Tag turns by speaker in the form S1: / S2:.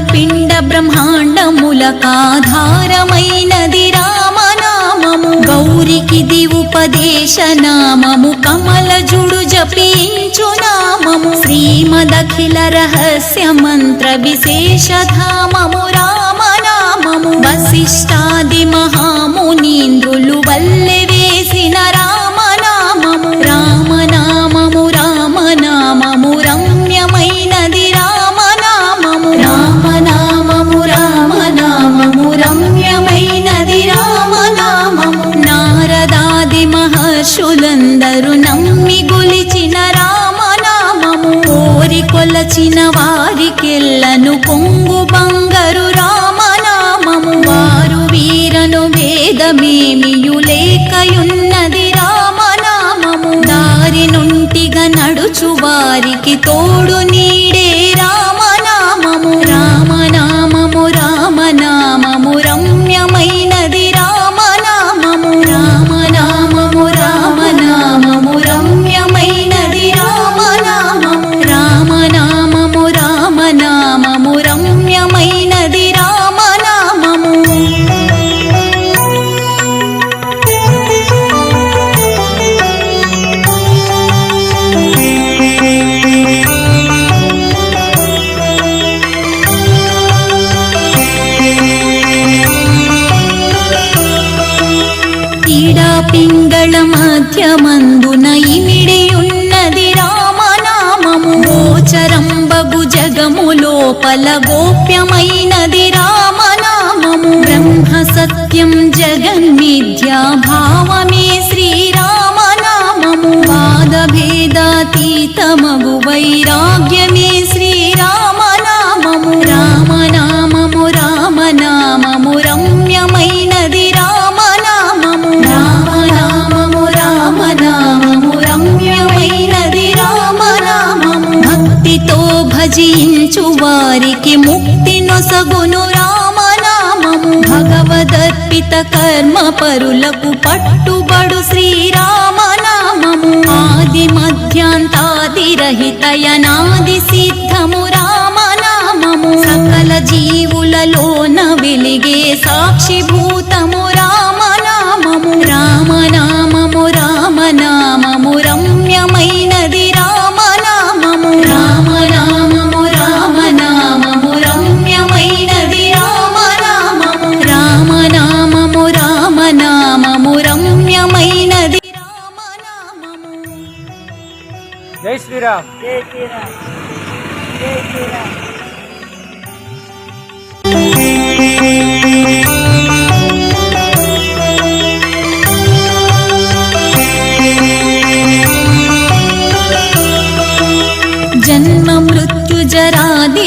S1: పిండ బ్రహ్మాండములకాధారమైనది రామనామము గౌరికిది ఉపదేశనామము కమలజుడు జపించు నామము శ్రీమదఖిల రహస్య మంత్ర విశేషధామము రామనామము వశిష్ఠాది మహామునీంద్రులు వల్లె వేసిన రామనామము రామనామము రామనామము రమ్యమైనది రామనామము రామనామము రామనామము రమ్యమైనది రామనామము నారదాది మహర్షులందరూ నమ్మి గొలిచిన రామనామము కోరి కొలచిన వారికెల్లను కొంగు బంగారు రామనామము వారు వీరను భేదమేమియులేకయున్నది రామనామము దారి నుంటిగా నడుచు వారికి తోడు నీడే రామనామము రామనామము రామనామము రమ్యమైనది రామనామము రామనామము రామనామము రమ్యమైనది రామనామము రామనామము రామనామము రమ్యమైనది రామనామము ఈడా పింగళ మధ్యమందున ఇమిడియున్నది రామనామము గోచరంబగు జగము లోపల గోప్యమైనది రామనామము బ్రహ్మ సత్యం జగన్మిథ్యా భావమే శ్రీరామనామము వాదభేదాతీతమగు వైరాగ్యమే శ్రీరామనామము రామనామము రామనామము రమ్యమైనది రామనామము రామనామము రామనామము రమ్యమైనది రామనామము భక్తితో భజించు వారికి ముక్తి నొసగును రామనామము భగవదర్పిత కర్మ పరులకు పట్టుబడు శ్రీరామనామము ఆది మధ్యాంతాది రహితయనాది సిద్ధము రామనామము సకల జీవులలోన వెలిగే సాక్షిభూతము రామనామము రామనామము రామనామము రమ్యమైనది రామనామము రామనామము రామనామము రమ్యమైనది రామనామము రామనామము రామనామము రమ్యమైనది రామనామము
S2: జై శ్రీరామ్
S3: జై శ్రీరామ్ జై శ్రీరామ్
S1: జన్మ మృత్యు జరాది